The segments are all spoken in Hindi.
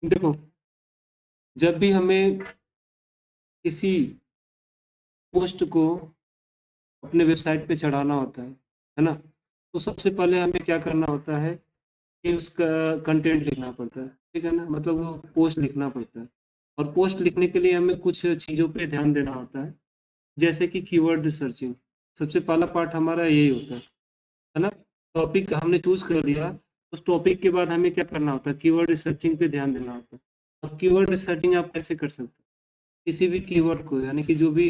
देखो, जब भी हमें किसी पोस्ट को अपने वेबसाइट पे चढ़ाना होता है ना? तो सबसे पहले हमें क्या करना होता है कि उसका कंटेंट लिखना पड़ता है, ठीक है ना? मतलब वो पोस्ट लिखना पड़ता है और पोस्ट लिखने के लिए हमें कुछ चीज़ों पे ध्यान देना होता है, जैसे कि कीवर्ड रिसर्चिंग। सबसे पहला पार्ट हमारा यही होता है ना? टॉपिक हमने चूज़ कर लिया, उस टॉपिक के बाद हमें क्या करना होता है, कीवर्ड रिसर्चिंग पे ध्यान देना होता है। अब कीवर्ड रिसर्चिंग आप कैसे कर सकते हैं? किसी भी कीवर्ड को यानी कि जो भी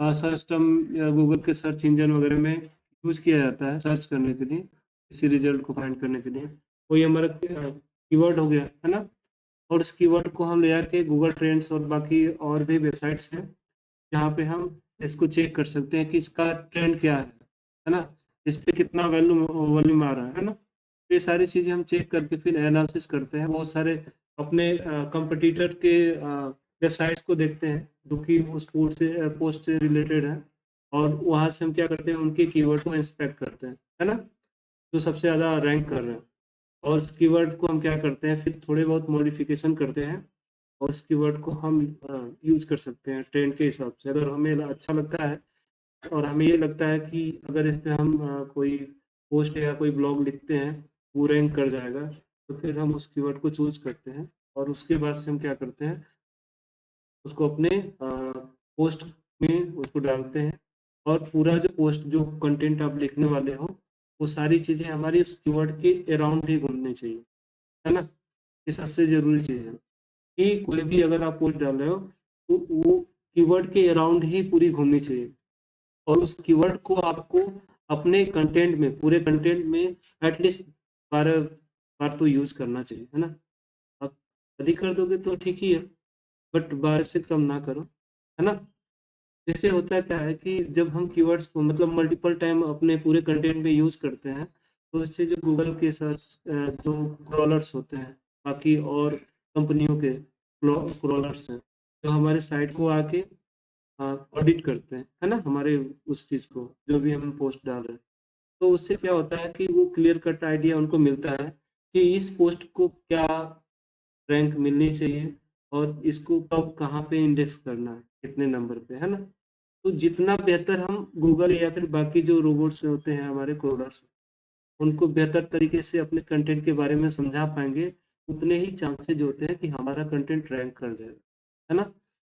सर्च टर्म या गूगल के सर्च इंजन वगैरह में यूज़ किया जाता है सर्च करने के लिए, किसी रिजल्ट को फाइंड करने के लिए, वही हमारा कीवर्ड हो गया, है ना? और उस कीवर्ड को हम ले जाके गूगल ट्रेंड्स और बाकी और भी वेबसाइट्स हैं, जहाँ पे हम इसको चेक कर सकते हैं कि इसका ट्रेंड क्या है ना? इस पे कितना वॉल्यूम आ रहा है ना? ये सारी चीज़ें हम चेक करके फिर एनालिसिस करते हैं। बहुत सारे अपने कॉम्पिटिटर के वेबसाइट्स को देखते हैं, जो कि उस पोस्ट से रिलेटेड है और वहाँ से हम क्या करते हैं, उनके कीवर्ड को इंस्पेक्ट करते हैं, है ना? जो सबसे ज़्यादा रैंक कर रहे हैं और उस कीवर्ड को हम क्या करते हैं, फिर थोड़े बहुत मॉडिफिकेशन करते हैं और उस कीवर्ड को हम यूज़ कर सकते हैं ट्रेंड के हिसाब से। अगर हमें अच्छा लगता है और हमें ये लगता है कि अगर इस पे हम कोई पोस्ट या कोई ब्लॉग लिखते हैं, वो रैंक कर जाएगा, तो फिर हम उस कीवर्ड को चूज़ करते हैं और उसके बाद से हम क्या करते हैं, उसको अपने पोस्ट में उसको डालते हैं और पूरा जो पोस्ट जो कंटेंट आप लिखने वाले हो, वो सारी चीज़ें हमारी उस कीवर्ड के अराउंड ही घूमनी चाहिए, है ना? ये सबसे ज़रूरी चीज़ है कि कोई भी अगर आप पोस्ट डाल रहे हो, तो वो कीवर्ड के अराउंड ही पूरी घूमनी चाहिए और उस कीवर्ड को आपको अपने कंटेंट में, पूरे कंटेंट में एटलीस्ट 12 बार तो यूज़ करना चाहिए, है ना? आप अधिक कर दोगे तो ठीक ही है, बट 12 से कम ना करो, है ना? इससे होता क्या है कि जब हम कीवर्ड्स को मतलब मल्टीपल टाइम अपने पूरे कंटेंट में यूज़ करते हैं, तो इससे जो गूगल के सर्च जो क्रॉलर्स होते हैं, बाकी और कंपनियों के क्रॉलर्स हैं, जो हमारे साइट को आके ऑडिट करते हैं, है ना? हमारे उस चीज़ को, जो भी हम पोस्ट डाल रहे हैं। तो उससे क्या होता है कि वो क्लियर कट आइडिया उनको मिलता है कि इस पोस्ट को क्या रैंक मिलनी चाहिए और इसको कब कहाँ पे इंडेक्स करना है, कितने नंबर पे, है ना? तो जितना बेहतर हम गूगल या फिर बाकी जो रोबोट्स होते हैं हमारे कोडर्स, उनको बेहतर तरीके से अपने कंटेंट के बारे में समझा पाएँगे, उतने ही चांसेज़ होते हैं कि हमारा कंटेंट रैंक कर जाएगा, है ना?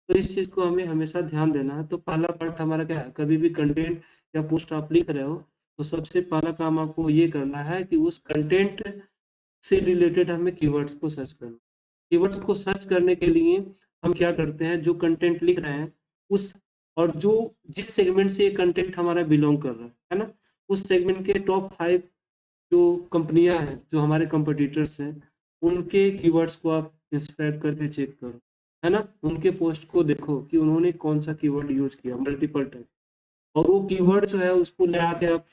तो इस चीज़ को हमें हमेशा ध्यान देना है। तो पहला पार्ट हमारा क्या है, कभी भी कंटेंट या पोस्ट आप लिख रहे हो, तो सबसे पहला काम आपको ये करना है कि उस कंटेंट से रिलेटेड हमें कीवर्ड्स को सर्च करना। कीवर्ड्स को सर्च करने के लिए हम क्या करते हैं, जो कंटेंट लिख रहे हैं, उस और जो जिस सेगमेंट से ये कंटेंट हमारा बिलॉन्ग कर रहा है ना? उस सेगमेंट के टॉप 5 जो कंपनियाँ हैं, जो हमारे कॉम्पिटिटर्स हैं, उनके कीवर्ड्स को आप इंस्पेक्ट करके चेक करो, है ना? उनके पोस्ट को देखो कि उन्होंने कौन-सा कीवर्ड यूज़ किया मल्टीपल टाइम और वो कीवर्ड जो है उसको ले आके आप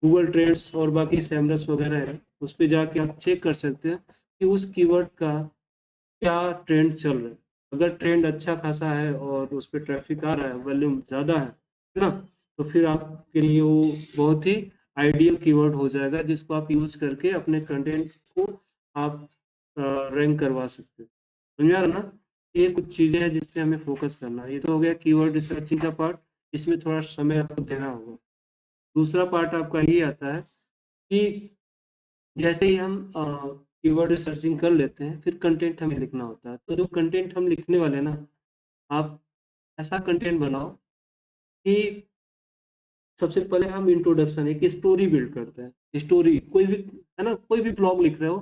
गूगल ट्रेंड्स और बाकी सेमरस वगैरह है, उस पे जाके आप चेक कर सकते हैं कि उस कीवर्ड का क्या ट्रेंड चल रहा है। अगर ट्रेंड अच्छा खासा है और उस पे ट्रैफिक आ रहा है, वॉल्यूम ज़्यादा है ना? तो फिर आपके लिए वो बहुत ही आइडियल कीवर्ड हो जाएगा जिसको आप यूज़ करके अपने कंटेंट को आप रैंक करवा सकते हैं। समझ में आ रहा ना? ये कुछ चीज़ें हैं जिस पे हमें फ़ोकस करना है। ये तो हो गया कीवर्ड रिसर्चिंग का पार्ट, इसमें थोड़ा समय आपको देना होगा। दूसरा पार्ट आपका ये आता है कि जैसे ही हम कीवर्ड रिसर्चिंग कर लेते हैं, फिर कंटेंट हमें लिखना होता है। तो जो कंटेंट हम लिखने वाले हैं ना, आप ऐसा कंटेंट बनाओ कि सबसे पहले हम इंट्रोडक्शन एक स्टोरी बिल्ड करते हैं। स्टोरी कोई भी है ना, कोई भी ब्लॉग लिख रहे हो,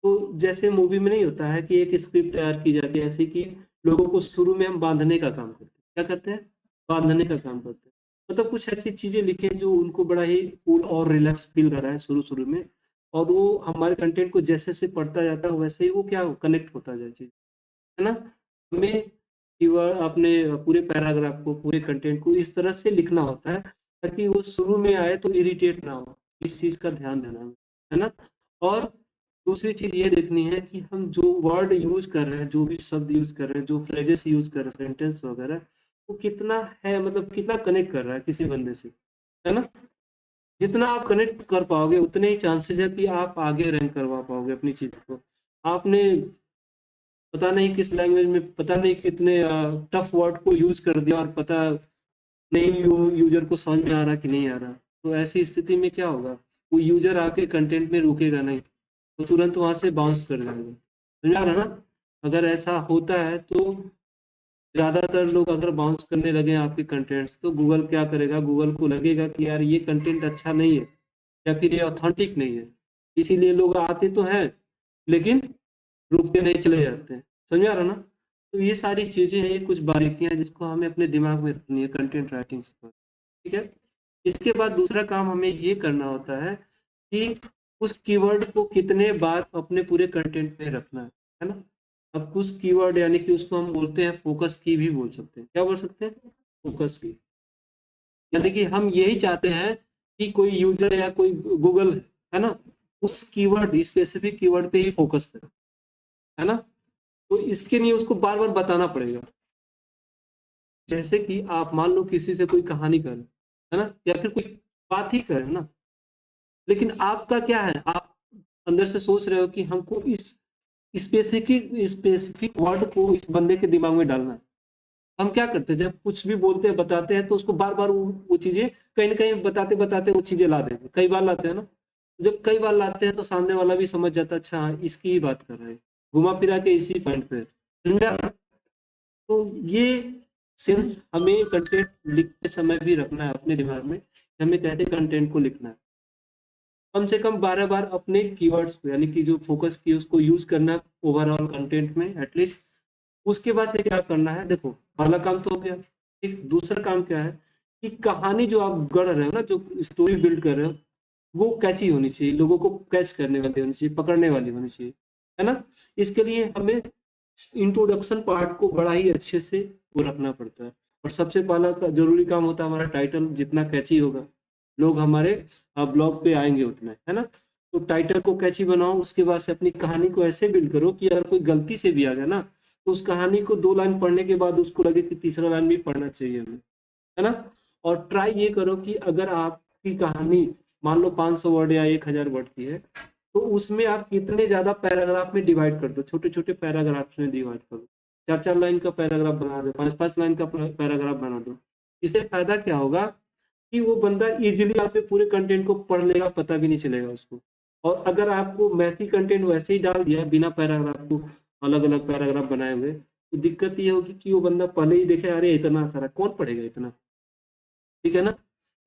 तो जैसे मूवी में नहीं होता है कि एक स्क्रिप्ट तैयार की जाती है, ऐसे कि लोगों को शुरू में हम बाँधने का काम करते हैं। क्या करते हैं? बाँधने का काम करते हैं। मतलब कुछ ऐसी चीज़ें लिखें जो उनको बड़ा ही कूल और रिलैक्स फ़ील कराएँ शुरू-शुरू में और वो हमारे कंटेंट को जैसे-जैसे पढ़ता जाता है, वैसे ही वो क्या कनेक्ट होता जाए चीज़, है ना? हमें कीवर्ड अपने पूरे पैराग्राफ को, पूरे कंटेंट को इस तरह से लिखना होता है ताकि वो शुरू में आए तो इरिटेट ना हो। इस चीज़ का ध्यान देना है ना? और दूसरी चीज़ ये देखनी है कि हम जो वर्ड यूज़ कर रहे हैं, जो भी शब्द यूज़ कर रहे हैं, जो फ्रेजेस यूज़ कर रहे हैं, सेंटेंस वगैरह, वो कितना है मतलब कितना कनेक्ट कर रहा है किसी बंदे से, है ना? जितना आप कनेक्ट कर पाओगे उतने ही चांसेस है कि आप आगे रैंक करवा पाओगे अपनी चीज़ को। आपने पता नहीं किस लैंग्वेज में, पता नहीं कितने टफ वर्ड को यूज कर दिया और पता नहीं यूजर को समझ में आ रहा कि नहीं आ रहा। तो ऐसी स्थिति में क्या होगा, वो यूजर आके कंटेंट में रुकेगा नहीं, वो तुरंत वहां से बाउंस कर जाएगा। समझा रहा ना? अगर ऐसा होता है तो ज्यादातर लोग अगर बाउंस करने लगे आपके कंटेंट्स, तो गूगल क्या करेगा, गूगल को लगेगा कि यार ये कंटेंट अच्छा नहीं है या फिर ये ऑथेंटिक नहीं है, इसीलिए लोग आते तो हैं लेकिन रुकते नहीं, चले जाते हैं। समझा रहा ना? तो ये सारी चीजें हैं, ये कुछ बारीकियां हैं जिसको हमें अपने दिमाग में रखनी है कंटेंट राइटिंग से। ठीक है। इसके बाद दूसरा काम हमें ये करना होता है कि उस कीवर्ड को कितने बार अपने पूरे कंटेंट में रखना है ना? अब कुछ कीवर्ड यानी कि उसको हम बोलते हैं फोकस की भी बोल सकते हैं। क्या बोल सकते हैं? फोकस की। यानी कि हम यही चाहते हैं कि कोई यूजर या कोई गूगल है ना, उस कीवर्ड, स्पेसिफिक कीवर्ड पे ही फोकस करे, है ना? तो इसके लिए उसको बार बार बताना पड़ेगा। जैसे कि आप मान लो किसी से कोई कहानी कर, है ना, या फिर कोई बात ही कर ना, लेकिन आपका क्या है, आप अंदर से सोच रहे हो कि हमको इस स्पेसिफिक स्पेसिफिक वर्ड को इस बंदे के दिमाग में डालना है। हम क्या करते हैं, जब कुछ भी बोलते हैं बताते हैं तो उसको बार बार वो चीजें कहीं ना कहीं बताते बताते वो चीजें ला देते हैं, कई बार लाते हैं ना। जब कई बार लाते हैं तो सामने वाला भी समझ जाता है, अच्छा हाँ, इसकी ही बात कर रहे हैं, घुमा फिरा के इसी पॉइंट पे। समझा? तो ये सेंस हमें कंटेंट लिखते समय भी रखना है अपने दिमाग में कि हमें कैसे कंटेंट को लिखना है। कम से कम 12 बार अपने कीवर्ड्स को, यानी कि जो फोकस की उसको यूज करना ओवरऑल कंटेंट में एटलीस्ट। उसके बाद से क्या करना है, देखो पहला काम तो हो गया। एक दूसरा काम क्या है कि कहानी जो आप गढ़ रहे हो ना, जो स्टोरी बिल्ड कर रहे हो, वो कैची होनी चाहिए, लोगों को कैच करने वाली होनी चाहिए, पकड़ने वाली होनी चाहिए, है ना? इसके लिए हमें इंट्रोडक्शन पार्ट को बड़ा ही अच्छे से वो रखना पड़ता है। और सबसे पहला जरूरी काम होता है हमारा टाइटल, जितना कैची होगा लोग हमारे ब्लॉग पे आएंगे उतना, है ना? तो टाइटल को कैची बनाओ, उसके बाद से अपनी कहानी को ऐसे बिल्ड करो कि अगर कोई गलती से भी आ गया ना, तो उस कहानी को 2 लाइन पढ़ने के बाद उसको लगे कि तीसरा लाइन भी पढ़ना चाहिए हमें, है ना? और ट्राई ये करो कि अगर आपकी कहानी मान लो 500 वर्ड या 1000 वर्ड की है, तो उसमें आप कितने ज्यादा पैराग्राफ में डिवाइड कर दो, छोटे छोटे पैराग्राफ में डिवाइड करो। 4-4 लाइन का पैराग्राफ बना दो, 5-5 लाइन का पैराग्राफ बना दो। इससे फायदा क्या होगा कि वो बंदा इजीली आपके पूरे कंटेंट को पढ़ लेगा, पता भी नहीं चलेगा उसको। और अगर आपको मैसी कंटेंट वैसे ही डाल दिया बिना पैराग्राफ को, अलग अलग पैराग्राफ बनाए हुए, तो दिक्कत ये होगी कि वो बंदा पहले ही देखे अरे इतना सारा कौन पढ़ेगा इतना। ठीक है ना?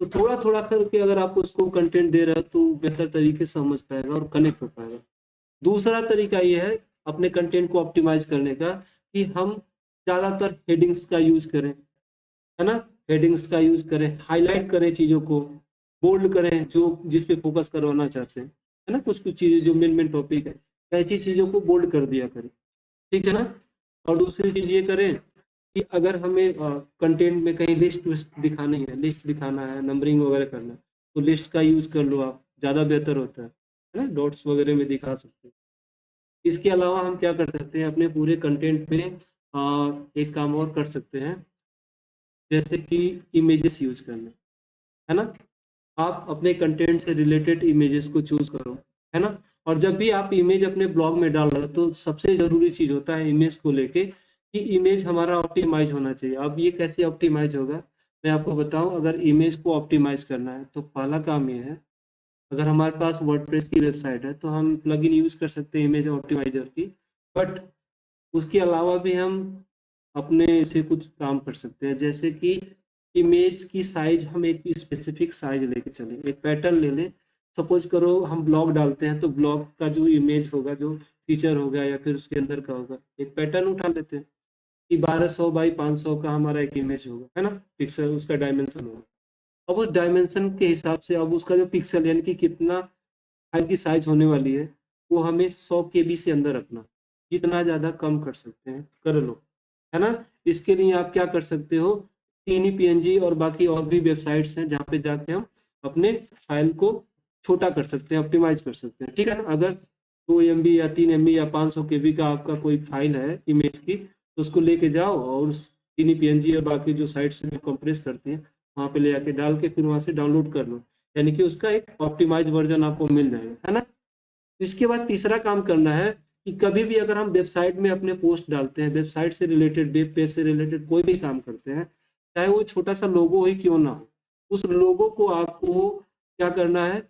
तो थोड़ा थोड़ा करके अगर आप उसको कंटेंट दे रहे हो तो बेहतर तरीके से समझ पाएगा और कनेक्ट हो पाएगा। दूसरा तरीका ये है अपने कंटेंट को ऑप्टिमाइज करने का कि हम ज्यादातर हेडिंग्स का यूज करें, है ना? हेडिंग्स का यूज करें, हाईलाइट करें चीजों को, बोल्ड करें जो जिस पे फोकस करवाना चाहते हैं, है ना? कुछ कुछ चीजें जो मेन मेन टॉपिक है, ऐसी चीजों को बोल्ड कर दिया करें। ठीक है ना? और दूसरी चीज ये करें कि अगर हमें कंटेंट में कहीं लिस्ट दिखानी है, लिस्ट दिखाना है, नंबरिंग वगैरह करना है, तो लिस्ट का यूज कर लो आप, ज्यादा बेहतर होता है ना? डॉट्स वगैरह में दिखा सकते हैं। इसके अलावा हम क्या कर सकते हैं अपने पूरे कंटेंट में, एक काम और कर सकते हैं, जैसे कि इमेजेस यूज करना, है ना? आप अपने कंटेंट से रिलेटेड इमेजेस को चूज करो, है ना? और जब भी आप इमेज अपने ब्लॉग में डाल रहे हो तो सबसे जरूरी चीज होता है इमेज को लेके कि इमेज हमारा ऑप्टिमाइज होना चाहिए। अब ये कैसे ऑप्टिमाइज होगा, मैं आपको बताऊं। अगर इमेज को ऑप्टिमाइज करना है तो पहला काम ये है, अगर हमारे पास वर्डप्रेस की वेबसाइट है तो हम प्लगइन यूज कर सकते हैं इमेज ऑप्टिमाइजर की। बट उसके अलावा भी हम अपने से कुछ काम कर सकते हैं, जैसे कि इमेज की साइज हम एक स्पेसिफिक साइज लेके चलें, एक पैटर्न ले लें। सपोज करो हम ब्लॉग डालते हैं तो ब्लॉग का जो इमेज होगा, जो फीचर होगा या फिर उसके अंदर का होगा, एक पैटर्न उठा लेते हैं कि 1200 बाई 500 का हमारा एक इमेज होगा, है ना? पिक्सल उसका डायमेंशन होगा। अब उस डायमेंशन के हिसाब से अब उसका जो पिक्सल यानी कि कितना फाइल की साइज होने वाली है, वो हमें 100 केबी से अंदर रखना। जितना ज्यादा कम कर सकते हैं कर लो, है ना? इसके लिए आप क्या कर सकते हो, टीनी पीएनजी और बाकी और भी वेबसाइट्स हैं जहाँ पे जाके हम अपने फाइल को छोटा कर सकते हैं, ऑप्टिमाइज कर सकते हैं। ठीक है ना? अगर 2 MB या 3 MB या 500 केबी का आपका कोई फाइल है इमेज की, तो उसको लेके जाओ और उस टीनी पीएनजी और बाकी जो साइट्स जो कंप्रेस करती हैं वहाँ पे ले जाके डाल के फिर वहाँ से डाउनलोड कर लो, यानी कि उसका एक ऑप्टिमाइज वर्जन आपको मिल जाएगा, है ना? इसके बाद तीसरा काम करना है कि कभी भी अगर हम वेबसाइट में अपने पोस्ट डालते हैं, वेबसाइट से रिलेटेड, वेब पेज से रिलेटेड कोई भी काम करते हैं, चाहे वो छोटा-सा लोगो ही क्यों ना हो, उस लोगो को आपको क्या करना है,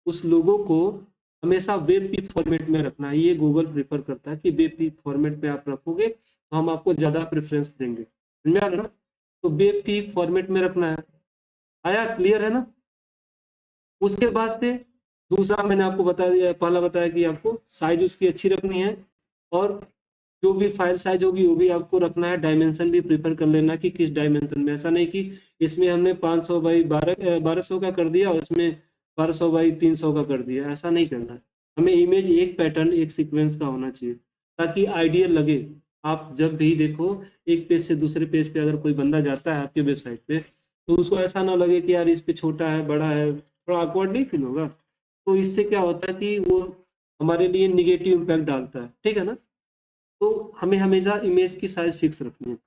उस लोगो को हमेशा वेब पीक फॉर्मेट में रखना है। ये गूगल प्रेफ़र करता है कि वेब पीक फॉर्मेट में आप रखोगे, तो हम आपको ज़्यादा प्रेफ़रेंस देंगे। समझ में आ रहा है ना? तो वेब पीक फॉर्मेट में रखना है। आया, क्लियर है ना? उसके बाद से दूसरा मैंने आपको बता दिया, पहला बताया कि आपको साइज़ उसकी अच्छी रखनी है और जो भी फाइल साइज़ होगी वो भी आपको रखना है, डायमेंशन भी प्रेफ़र कर लेना कि किस डायमेंशन में। ऐसा नहीं कि इसमें हमने 500 बाई 1200 का कर दिया और इसमें 1200 बाई 300 का कर दिया, ऐसा नहीं करना है। हमें इमेज एक पैटर्न, एक सीक्वेंस का होना चाहिए, ताकि आइडियल लगे। आप जब भी देखो, एक पेज से दूसरे पेज पे अगर कोई बंदा जाता है आपके वेबसाइट पे, तो उसको ऐसा ना लगे कि यार इस पे छोटा है, बड़ा है, थोड़ा ऑकवर्ड नहीं फ़ील होगा? तो इससे क्या होता है कि वो हमारे लिए नेगेटिव इम्पैक्ट डालता है, ठीक है ना? तो हमें हमेशा इमेज की साइज़ फिक्स रखनी है।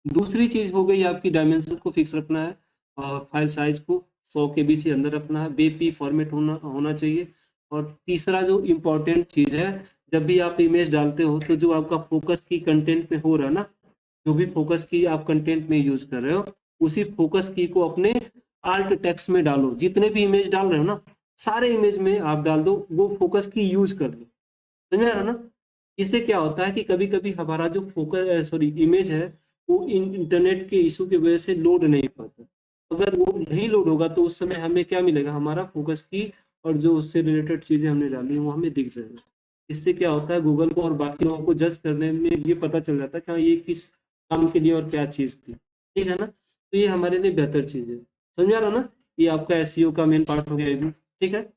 दूसरी चीज़ हो गई आपकी, डायमेंशन को फिक्स रखना है और फाइल साइज़ को 100 केबी से अंदर रखना है, वेब फॉर्मेट होना होना चाहिए। और तीसरा जो इम्पोर्टेंट चीज़ है, जब भी आप इमेज डालते हो तो जो आपका फ़ोकस की कंटेंट पे हो रहा है ना, जो भी फ़ोकस की आप कंटेंट में यूज़ कर रहे हो, उसी फ़ोकस की को अपने आल्ट टेक्स्ट में डालो। जितने भी इमेज डाल रहे हो ना, सारे इमेज में आप डाल दो, वो फ़ोकस की यूज़ कर लो। समझ में आ रहा है ना? इससे क्या होता है कि कभी-कभी हमारा जो इमेज है, वो इंटरनेट के इश्यू की वजह से लोड नहीं पाता। अगर वो नहीं लोड होगा तो उस समय हमें क्या मिलेगा, हमारा फ़ोकस की और जो उससे रिलेटेड चीज़ें हमने डाली हैं वो हमें दिख जाएगा। इससे क्या होता है, गूगल को और बाकी लोगों को जज करने में ये पता चल जाता है कि हाँ, ये किस काम के लिए और क्या चीज़ थी। ठीक है ना? तो ये हमारे लिए बेहतर चीज़ है। समझ में आ रहा है ना? ये आपका एसईओ का मेन पार्ट हो गया ये भी। ठीक है?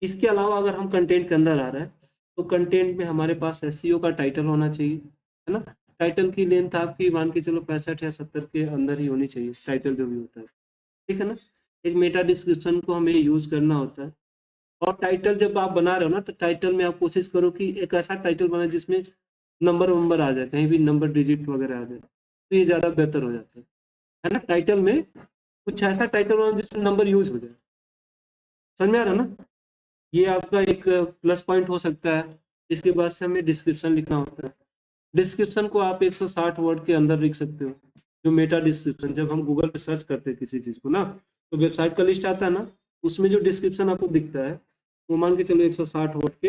इसके अलावा अगर हम कंटेंट के अंदर आ रहे हैं, तो कंटेंट में हमारे पास एसईओ का टाइटल होना चाहिए, है ना? टाइटल की लेंथ आपकी मान के चलो 65 या 70 के अंदर ही होनी चाहिए, टाइटल जो भी होता है, ठीक है ना? एक मेटा डिस्क्रिप्शन को हमें यूज़ करना होता है। और टाइटल जब आप बना रहे हो ना, तो टाइटल में आप कोशिश करो कि एक ऐसा टाइटल बनाएँ जिसमें नंबर-वंबर आ जाए, कहीं भी नंबर डिजिट वगैरह आ जाए, तो ये ज़्यादा बेहतर हो जाता है ना? टाइटल में कुछ ऐसा टाइटल बनाओ जिसमें नंबर यूज़ हो जाए। समझ में आ रहा है ना? ये आपका एक प्लस पॉइंट हो सकता है। इसके बाद से हमें डिस्क्रिप्शन लिखना होता है। डिस्क्रिप्शन को आप 160 वर्ड के अंदर लिख सकते हो। जो मेटा डिस्क्रिप्शन, जब हम गूगल पे सर्च करते हैं किसी चीज़ को ना, तो वेबसाइट का लिस्ट आता है ना, उसमें जो डिस्क्रिप्शन आपको दिखता है, वो मान के चलो 160 वर्ड के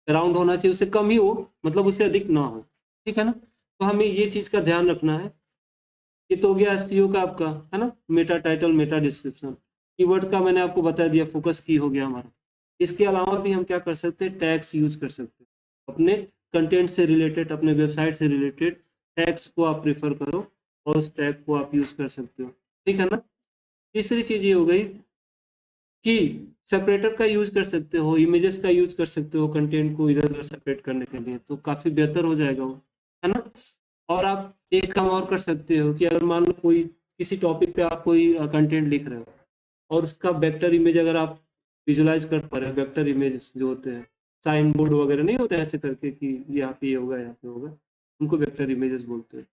अराउंड होना चाहिए, उससे कम ही हो, मतलब उससे अधिक ना हो। ठीक है ना? तो हमें ये चीज़ का ध्यान रखना है। ये तो हो गया एसईओ का आपका, है ना? Meta title, Meta description. Keyword का मैंने आपको बता दिया, फोकस की हो गया हमारा। इसके अलावा भी हम क्या कर सकते हैं, टैग्स यूज़ कर सकते हैं। अपने कंटेंट से रिलेटेड, अपने वेबसाइट से रिलेटेड टैग्स को आप प्रेफ़र करो और उस टैग को आप यूज़ कर सकते हो। ठीक है ना? तीसरी चीज़ ये हो गई कि सेपरेटर का यूज़ कर सकते हो, इमेजेस का यूज़ कर सकते हो कंटेंट को इधर-उधर सेपरेट करने के लिए, तो काफ़ी बेहतर हो जाएगा वो, है ना? और आप एक काम और कर सकते हो कि अगर मान लो कोई किसी टॉपिक पे आप कोई कंटेंट लिख रहे हो और उसका वेक्टर इमेज अगर आप विजुअलाइज़ कर पा रहे हो, वेक्टर इमेजेस जो होते हैं, साइन बोर्ड वगैरह नहीं होते हैं ऐसे करके कि यहाँ पे ये होगा, यहाँ पे होगा, उनको वेक्टर इमेजेस बोलते हैं।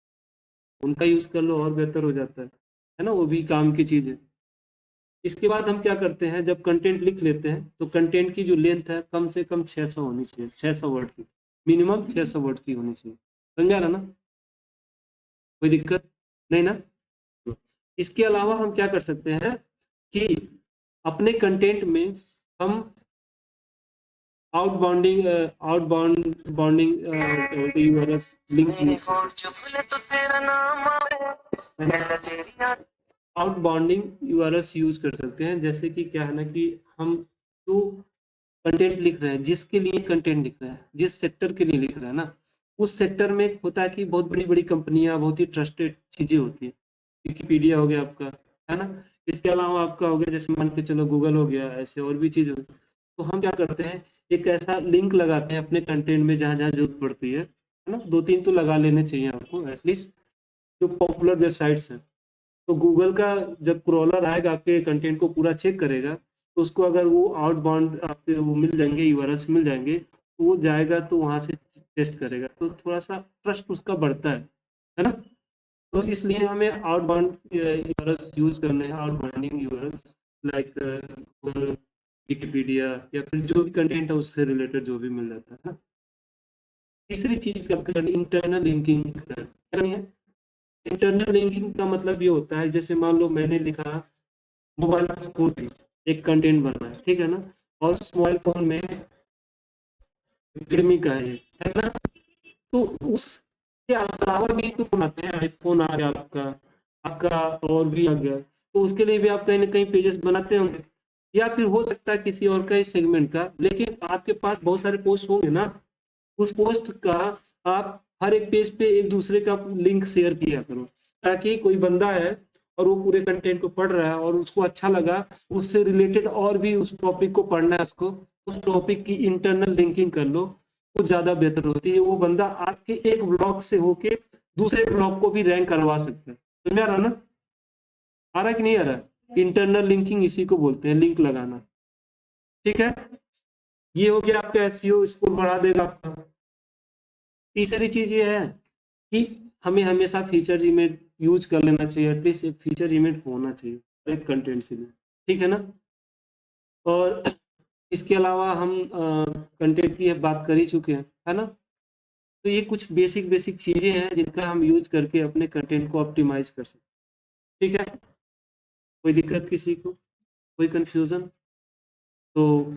उनका यूज़ कर लो और बेहतर हो जाता है ना? वो भी काम की चीज़ है। इसके बाद हम क्या करते हैं, जब कंटेंट लिख लेते हैं तो कंटेंट की जो लेंथ है कम से कम 600 होनी चाहिए, 600 वर्ड की, मिनिमम 600 वर्ड की होनी चाहिए। समझ आ रहा ना? कोई दिक्कत नहीं ना? इसके अलावा हम क्या कर सकते हैं कि अपने कंटेंट में हम आउटबाउंड बाउंडिंग क्या बोलते हैं, URLs links use outbounding URLs use कर सकते हैं। जैसे कि क्या है ना कि हम जो कंटेंट लिख रहे हैं, जिसके लिए कंटेंट लिख रहे हैं, जिस सेक्टर के लिए लिख रहे हैं ना, उस सेक्टर में होता है कि बहुत बड़ी-बड़ी कंपनियाँ, बहुत ही ट्रस्टेड चीज़ें होती हैं। विकिपीडिया हो गया आपका, है ना? इसके अलावा आपका हो गया, जैसे मान के चलो गूगल हो गया, ऐसे और भी चीज़ हो गई। तो हम क्या करते हैं, एक ऐसा लिंक लगाते हैं अपने कंटेंट में जहाँ-जहाँ ज़रूरत पड़ती है ना? 2-3 तो लगा लेने चाहिए आपको एटलीस्ट, जो पॉपुलर वेबसाइट्स हैं। तो गूगल का जब क्रॉलर आएगा आपके कंटेंट को पूरा चेक करेगा, तो उसको अगर वो आउटबाउंड आपके वो मिल जाएँगे, यूआरएल्स मिल जाएँगे, तो वो जाएगा तो वहाँ से टेस्ट करेगा, तो थोड़ा-सा ट्रस्ट उसका बढ़ता है ना? तो इसलिए हमें आउटबाउंड यूआरएल्स यूज़ करने हैं, आउटबाउंडिंग यूआरएल्स लाइक गूगल, विकिपीडिया या फिर जो भी कंटेंट है उससे रिलेटेड जो भी मिल जाता है ना? तीसरी चीज क्या करनी, इंटरनल लिंकिंग करनी है। इंटरनल लिंकिंग का मतलब ये होता है, जैसे मान लो मैंने लिखा मोबाइल फोन पे एक कंटेंट बना है, ठीक है ना, और उस मोबाइल फोन में रेडमी का है ना, तो उसके अलावा भी तो फोन आते हैं, आईफोन आ गया आपका, आपका और भी आ गया, तो उसके लिए भी आप कहीं ना कहीं पेजेस बनाते होंगे, या फिर हो सकता है किसी और का इस सेगमेंट का, लेकिन आपके पास बहुत सारे पोस्ट होंगे ना, उस पोस्ट का आप हर एक पेज पे एक दूसरे का लिंक शेयर किया करो, ताकि कोई बंदा है और वो पूरे कंटेंट को पढ़ रहा है और उसको अच्छा लगा, उससे रिलेटेड और भी उस टॉपिक को पढ़ना है उसको, उस टॉपिक की इंटरनल लिंकिंग कर लो, वो ज्यादा बेहतर होती है। वो बंदा आपके एक ब्लॉग से होके दूसरे ब्लॉग को भी रैंक करवा सकता है। समझ आ रहा ना, आ रहा है कि नहीं आ रहा? इंटरनल लिंकिंग इसी को बोलते हैं, लिंक लगाना। ठीक है, ये हो गया आपका एसईओ स्कोर बढ़ा देगा आपका। तीसरी चीज ये है कि हमें हमेशा फीचर इमेज यूज कर लेना चाहिए, एटलीस्ट एक फीचर इमेज होना चाहिए एक कंटेंट के लिए, ठीक है ना। और इसके अलावा हम कंटेंट की बात कर ही चुके हैं, है ना। तो ये कुछ बेसिक बेसिक चीजें हैं जिनका हम यूज करके अपने कंटेंट को ऑप्टिमाइज कर सकते हैं, ठीक है। कोई दिक्कत किसी को, कोई कंफ्यूजन? तो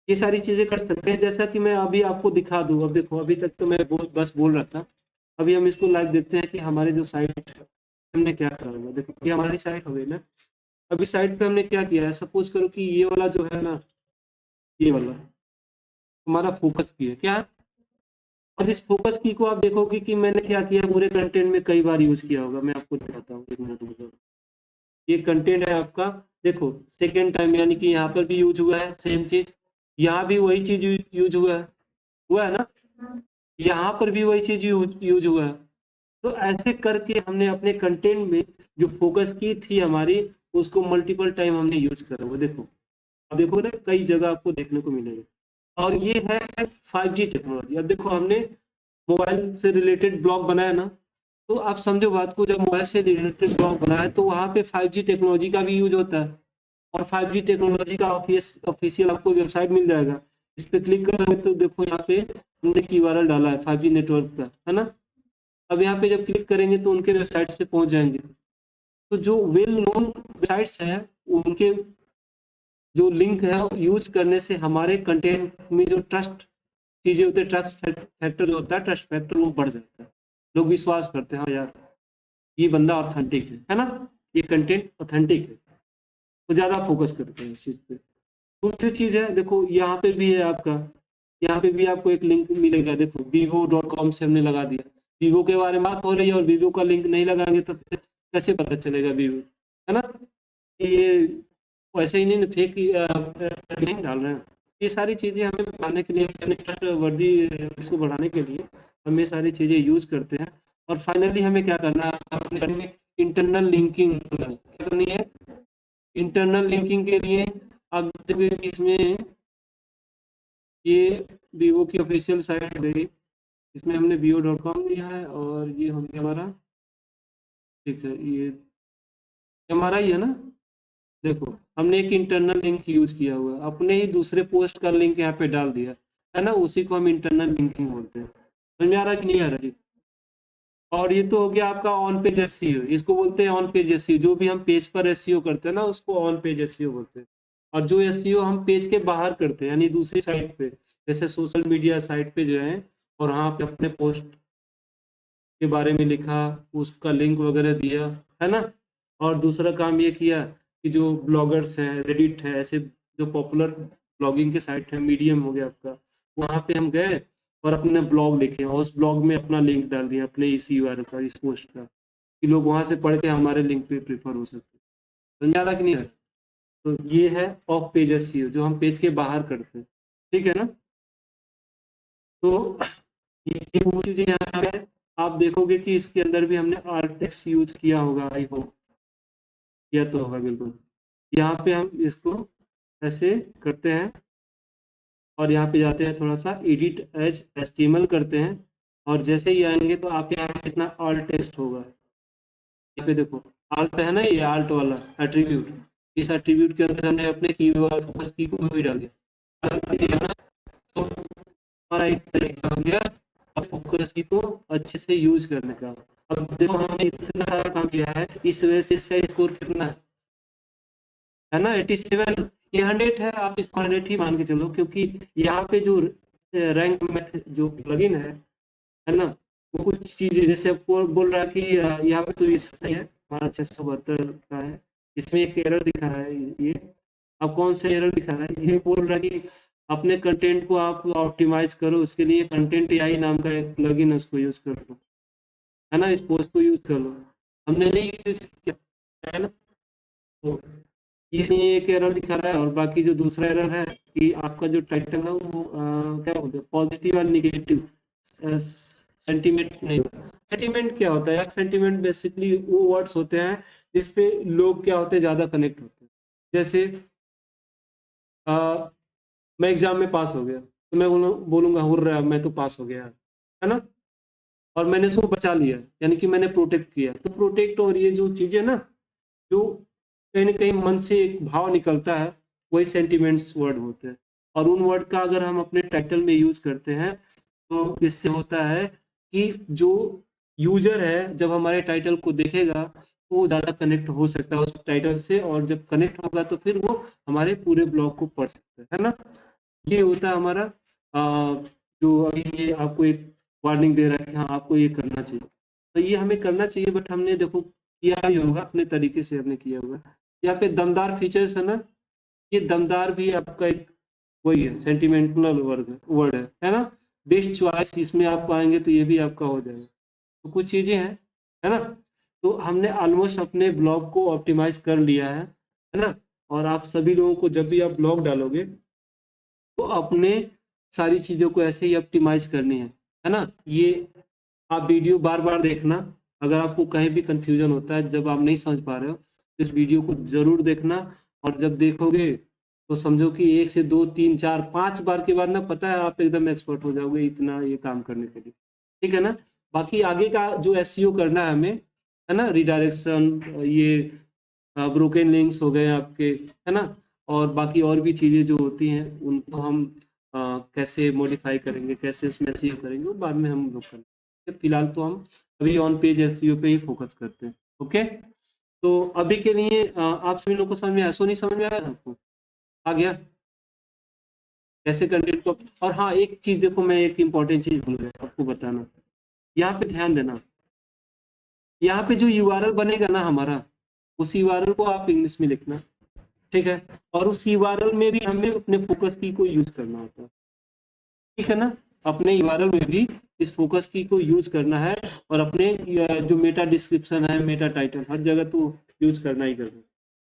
ये सारी चीजें कर सकते हैं, जैसा कि मैं अभी आपको दिखा दूं। अब देखो, अभी तक तो मैं बस बोल रहा था, अभी हम इसको लाइव देखते हैं कि हमारे जो साइट है हमने क्या करा हुआ। देखो ये हमारी साइट हो गई ना, अभी साइट पे हमने क्या किया है, सपोज करो कि ये वाला जो है ना, ये वाला हमारा फोकस की है क्या, और इस फोकस की को आप देखोगे कि मैंने क्या किया, पूरे कंटेंट में कई बार यूज किया होगा। मैं आपको दिखाता हूँ, एक मिनट रुको। ये कंटेंट है आपका, देखो सेकेंड टाइम, यानी कि यहाँ पर भी यूज हुआ है सेम चीज, यहाँ भी वही चीज यूज हुआ है ना, यहाँ पर भी वही चीज यूज हुआ है। तो ऐसे करके हमने अपने कंटेंट में जो फोकस की थी हमारी, उसको मल्टीपल टाइम हमने यूज करा हुआ। देखो, अब देखो ना, कई जगह आपको देखने को मिलेगा। और ये है 5G टेक्नोलॉजी। अब देखो, हमने मोबाइल से रिलेटेड ब्लॉग बनाया ना, तो आप समझो बात को, जब मोबाइल से रिलेटेड ब्लॉग बनाया तो वहाँ पे 5G टेक्नोलॉजी का भी यूज होता है, और 5G टेक्नोलॉजी का ऑफिशियल आपको वेबसाइट मिल जाएगा। इस पे क्लिक करोगे तो देखो यहाँ पे हमने यूआरएल डाला है 5G नेटवर्क का, है ना। अब यहाँ पे जब क्लिक करेंगे तो उनके वेबसाइट पे पहुंच जाएंगे। तो जो वेल नोन वेबसाइट्स हैं, उनके जो लिंक है यूज करने से हमारे कंटेंट में जो ट्रस्ट चीजें होते हैं, ट्रस्ट फैक्टर जो होता है, ट्रस्ट फैक्टर वो बढ़ जाता है। लोग विश्वास करते हैं, हाँ यार ये बंदा ऑथेंटिक है ना, ये कंटेंट ऑथेंटिक है, तो ज्यादा फोकस करते हैं इस चीज पे। दूसरी चीज है, देखो यहाँ पे भी है आपका, यहाँ पे भी आपको एक लिंक मिलेगा। देखो vivo.com से हमने लगा दिया, वीवो के बारे में बात हो रही है और वीवो का लिंक नहीं लगाएंगे तो फिर कैसे पता चलेगा वीवो, है ना। ये वैसे ही नहीं फेक नहीं डाल रहे हैं। ये सारी चीजें हमें बढ़ाने के लिए, वर्दी इसको बढ़ाने के लिए हम ये सारी चीजें यूज करते हैं। और फाइनली हमें क्या करना है, इंटरनल लिंकिंग क्या करनी है। इंटरनल लिंकिंग के लिए आप देखोगे कि इसमें ये वीवो की ऑफिशियल साइट गई, इसमें हमने vivo.com लिया है, और ये हो गया हमारा, ठीक है, ये हमारा ही है ना। देखो हमने एक इंटरनल लिंक यूज किया हुआ है, अपने ही दूसरे पोस्ट का लिंक यहाँ पे डाल दिया है ना, उसी को हम इंटरनल लिंकिंग बोलते हैं। समझ में आ रहा है कि नहीं आ रहा जी? और ये तो हो गया आपका ऑन पेज एसईओ, इसको बोलते हैं ऑन पेज एसईओ। जो भी हम पेज पर एसईओ करते हैं ना, उसको ऑन पेज एसईओ बोलते हैं। और जो एसईओ हम पेज के बाहर करते हैं, यानी दूसरी साइट पे, जैसे सोशल मीडिया साइट पे जो है, और वहाँ पे अपने पोस्ट के बारे में लिखा, उसका लिंक वगैरह दिया, है ना। और दूसरा काम ये किया कि जो ब्लॉगर्स हैं, रेडिट है, ऐसे जो पॉपुलर ब्लॉगिंग के साइट है, मीडियम हो गया आपका, वहाँ पे हम गए और अपने ब्लॉग लिखे, और उस ब्लॉग में अपना लिंक डाल दिया, अपने इस यूआरएल का, इस पोस्ट का, कि लोग वहाँ से पढ़ के हमारे लिंक पे प्रेफर हो सकते हैं। समझ आ रहा कि नहीं आ रहा? तो ये है ऑफ पेज एसईओ, जो हम पेज के बाहर करते हैं, ठीक है ना। तो ये वो चीजें यहाँ पे आप देखोगे कि इसके अंदर भी हमने alt text यूज किया होगा, आई होप किया तो होगा बिल्कुल। यहाँ पे हम इसको ऐसे करते हैं, और यहाँ पे जाते हैं, थोड़ा सा एडिट एज एचटीएमएल करते हैं, और जैसे ही आएंगे तो आप यहाँ पे इतना alt text होगा। यहाँ पे देखो alt है ना, ये alt वाला एट्रीब्यूट, इस एट्रीब्यूट के अंदर हमने अपने कीवर्ड फोकस की को भी डाल दिया, तो हमारा एक तरीका हो गया अब आपको एसईओ को अच्छे से यूज करने का। अब देखो हमने इतना सारा काम किया है, इस वजह से इसका स्कोर कितना है ना 87। ये 100 है, आप इसको 100 ही मान के चलो, क्योंकि यहाँ पे जो रैंक मेथड जो प्लगइन है ना, वो कुछ चीजें जैसे आपको बोल रहा है कि यहाँ पे तो ये सही है, हमारा 672 का है, इसमें एक एरर दिखा रहा है ये। अब कौन सा एरर दिखा रहा है, ये बोल रहा है कि अपने कंटेंट को आप ऑप्टिमाइज करो, उसके लिए कंटेंट एआई नाम का एक प्लगइन है, उसको यूज कर लो, है ना, इसको यूज कर लो। हमने नहीं यूज किया है ना, तो इसमें एक एरर दिखा रहा है। और बाकी जो दूसरा एरर है कि आपका जो टाइटल है वो क्या बोलते हैं, पॉजिटिव और निगेटिव सेंटीमेंट नहीं होता। सेंटीमेंट क्या होता है, सेंटीमेंट बेसिकली वो वर्ड्स होते हैं जिसपे लोग क्या होते हैं, ज्यादा कनेक्ट होते हैं। जैसे मैं एग्जाम में पास हो गया, तो मैं बोलूंगा हुर्रा मैं तो पास हो गया, है ना, और मैंने उसको बचा लिया, यानी कि मैंने प्रोटेक्ट किया। तो प्रोटेक्ट और ये जो चीजें ना, जो कहीं ना कहीं मन से एक भाव निकलता है, वही सेंटिमेंट्स वर्ड होते हैं। और उन वर्ड का अगर हम अपने टाइटल में यूज करते हैं, तो इससे होता है कि जो यूजर है जब हमारे टाइटल को देखेगा तो वो ज्यादा कनेक्ट हो सकता है उस टाइटल से, और जब कनेक्ट होगा तो फिर वो हमारे पूरे ब्लॉग को पढ़ सकता है ना। ये होता है हमारा जो अभी ये आपको एक वार्निंग दे रहा है कि हाँ आपको ये करना चाहिए, तो ये हमें करना चाहिए, बट हमने देखो किया ही होगा, अपने तरीके से हमने किया होगा। यहाँ पे दमदार फीचर्स है ना, ये दमदार भी आपका एक वही है, सेंटिमेंटल वर्ड है ना। बेस्ट चॉइस इसमें आप पाएंगे तो ये भी आपका हो जाएगा। तो कुछ चीजें हैं, है ना। तो हमने ऑलमोस्ट अपने ब्लॉग को ऑप्टिमाइज कर लिया है ना। और आप सभी लोगों को जब भी आप ब्लॉग डालोगे तो अपने सारी चीजों को ऐसे ही ऑप्टिमाइज करनी है ना। ये आप वीडियो बार बार देखना, अगर आपको कहीं भी कंफ्यूजन होता है, जब आप नहीं समझ पा रहे हो, इस वीडियो को जरूर देखना। और जब देखोगे तो समझो कि 1 से 2 3 4 5 बार के बाद ना, पता है आप एकदम एक्सपर्ट हो जाओगे इतना ये काम करने के लिए, ठीक है ना। बाकी आगे का जो एसईओ करना है हमें, है ना, रिडायरेक्शन, ये ब्रोकन लिंक्स हो गए आपके, है ना, और बाकी और भी चीजें जो होती हैं उनको हम कैसे मॉडिफाई करेंगे, कैसे उसमें एसईओ करेंगे, वो बाद में हम लोग करेंगे। फिलहाल तो हम अभी ऑन पेज एसईओ पे ही फोकस करते हैं। ओके, तो अभी के लिए आप सभी लोगों को समझ में आया, सो नहीं समझ में आया आपको, आ गया कैसे कंटेंट को। और हाँ एक चीज देखो, मैं एक इंपॉर्टेंट चीज भूल गया आपको बताना, यहाँ पे ध्यान देना, यहाँ पे जो यूआरएल बनेगा ना हमारा, उस यूआरएल को आप इंग्लिश में लिखना, ठीक है। और उस यूआरएल में भी हमें अपने फोकस की को यूज करना होता है, ठीक है ना। अपने यूआरएल में भी इस फोकस की को यूज करना है, और अपने जो मेटा डिस्क्रिप्शन है, मेटा टाइटल, हर जगह तो यूज करना ही करना,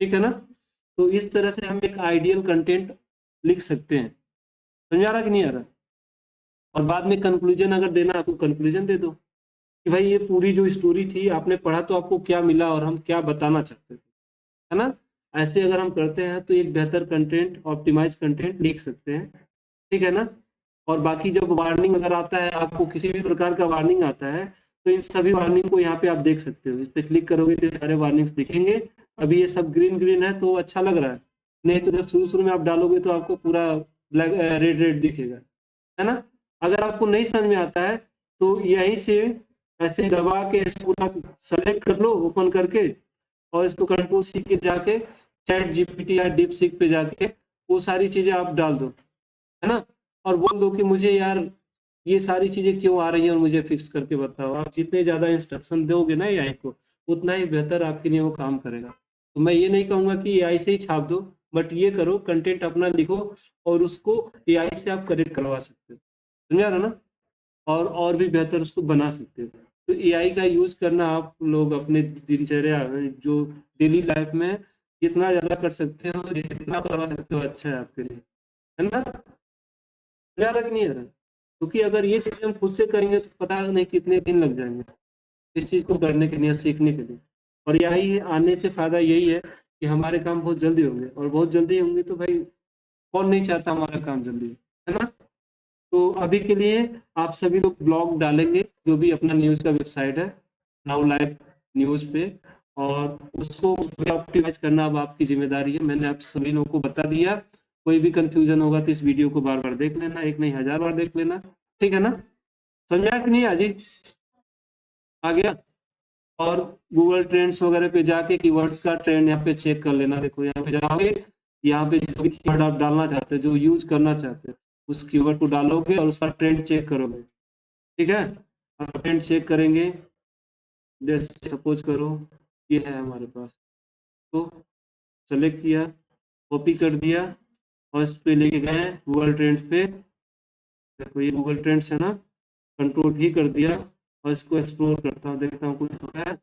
ठीक है ना। तो इस तरह से हम एक आइडियल कंटेंट लिख सकते हैं, समझ आ रहा कि नहीं आ रहा। और बाद में कंक्लूजन अगर देना, आपको कंक्लूजन दे दो कि भाई ये पूरी जो स्टोरी थी आपने पढ़ा तो आपको क्या मिला और हम क्या बताना चाहते थे, है ना। ऐसे अगर हम करते हैं तो एक बेहतर कंटेंट, ऑप्टिमाइज कंटेंट लिख सकते हैं, ठीक है ना। और बाकी जब वार्निंग अगर आता है, आपको किसी भी प्रकार का वार्निंग आता है, तो इन सभी वार्निंग को यहाँ पे आप देख सकते हो, इस पे क्लिक करोगे तो सारे वार्निंग्स दिखेंगे। अभी ये सब ग्रीन ग्रीन है तो अच्छा लग रहा है, नहीं तो जब शुरू शुरू में आप डालोगे तो आपको पूरा ब्लैक रेड रेड दिखेगा, है ना। अगर आपको नहीं समझ में आता है तो यहीं से ऐसे दबा के पूरा सेलेक्ट कर लो ओपन करके, और इसको कंट्रोल सी के जाके चैट जीपीटी या डीप सीक पे जाके वो सारी चीजें आप डाल दो, है ना। और बोल दो कि मुझे यार ये सारी चीजें क्यों आ रही हैं और मुझे फिक्स करके बताओ। आप जितने ज्यादा इंस्ट्रक्शन दोगे ना एआई को, उतना ही बेहतर आपके लिए वो काम करेगा। तो मैं ये नहीं कहूंगा कि एआई से ही छाप दो, बट ये करो कंटेंट अपना लिखो और उसको एआई से आप करेक्ट करवा सकते हो, समझा रहा ना। और भी बेहतर उसको बना सकते हो। तो एआई का यूज करना आप लोग अपने दिनचर्या जो डेली लाइफ में जितना ज्यादा कर सकते हो, जितना करवा सकते हो, अच्छा है आपके लिए, है ना। समझा रहा कि नहीं आ रहा, क्योंकि अगर ये चीजें हम खुद से करेंगे तो पता नहीं कितने दिन लग जाएंगे इस चीज को करने के लिए, सीखने के लिए। और यही आने से फायदा यही है कि हमारे काम बहुत जल्दी होंगे, और बहुत जल्दी होंगे तो भाई कौन नहीं चाहता हमारा काम जल्दी, है ना। तो अभी के लिए आप सभी लोग ब्लॉग डालेंगे, जो भी अपना न्यूज का वेबसाइट है नाउ लाइव न्यूज पे, और उसको ऑप्टिमाइज करना अब आपकी जिम्मेदारी है। मैंने आप सभी लोगों को बता दिया। कोई भी कंफ्यूजन होगा तो इस वीडियो को बार बार देख लेना, एक नहीं 1000 बार देख लेना, ठीक है ना। समझा कि नहीं अजी? आ गया? और गूगल ट्रेंड्स वगैरह पे जाके कीवर्ड का ट्रेंड यहाँ पे चेक कर लेना। देखो यहाँ पे जाओगे, यहाँ पे जो भी कीवर्ड आप डालना चाहते हो, जो यूज करना चाहते हो, उस कीवर्ड को डालोगे और उसका ट्रेंड चेक करोगे। ठीक है, आप ट्रेंड चेक करेंगे। जैसे सपोज करो ये है हमारे पास, तो सेलेक्ट किया, कॉपी कर दिया और इस पे लेके गए गूगल ट्रेंड्स पे। देखो ये गूगल ट्रेंड्स है ना, कंट्रोल ही कर दिया और इसको एक्सप्लोर करता हूँ, देखता हूँ कुछ होता है।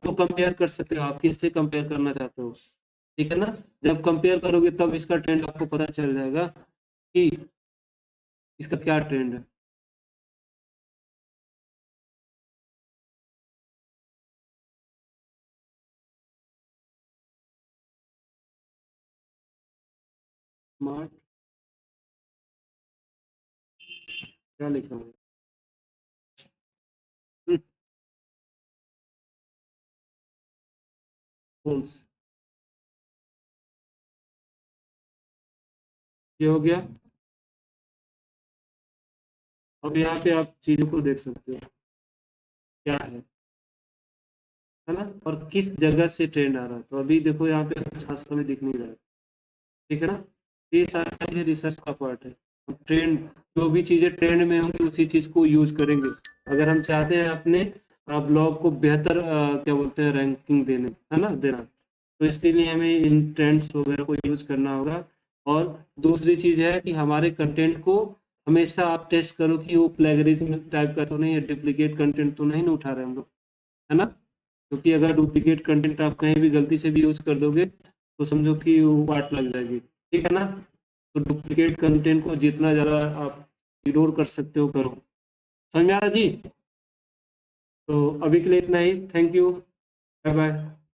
तो कंपेयर कर सकते हो, आप किससे कंपेयर करना चाहते हो। ठीक है ना, जब कंपेयर करोगे तब इसका ट्रेंड आपको पता चल जाएगा कि इसका क्या ट्रेंड है। स्मार्ट क्या लिखा है? फोन्स, ये हो गया। अब यहाँ पे आप चीजों को देख सकते हो क्या है ना, और किस जगह से ट्रेंड आ रहा है। तो अभी देखो यहाँ पे कुछ खास समय दिख नहीं रहा है। ठीक है ना, ये सारी चीजें रिसर्च का पार्ट है। ट्रेंड, जो भी चीजें ट्रेंड में होंगी उसी चीज को यूज करेंगे। अगर हम चाहते हैं अपने ब्लॉग को बेहतर क्या बोलते हैं रैंकिंग देने, है ना, देना, तो इसके लिए हमें इन ट्रेंड्स वगैरह को यूज करना होगा। और दूसरी चीज है कि हमारे कंटेंट को हमेशा आप टेस्ट करो कि वो प्लेगरिज्म टाइप का तो नहीं है, डुप्लीकेट कंटेंट तो नहीं ना उठा रहे हम लोग, है ना। क्योंकि अगर डुप्लीकेट कंटेंट आप कहीं भी गलती से भी यूज कर दोगे तो समझो कि वो वाट लग जाएगी। ठीक है ना, तो डुप्लीकेट कंटेंट को जितना ज़्यादा आप इग्नोर कर सकते हो करो। समझ में आ रहा जी? तो अभी के लिए इतना ही, थैंक यू, बाय बाय।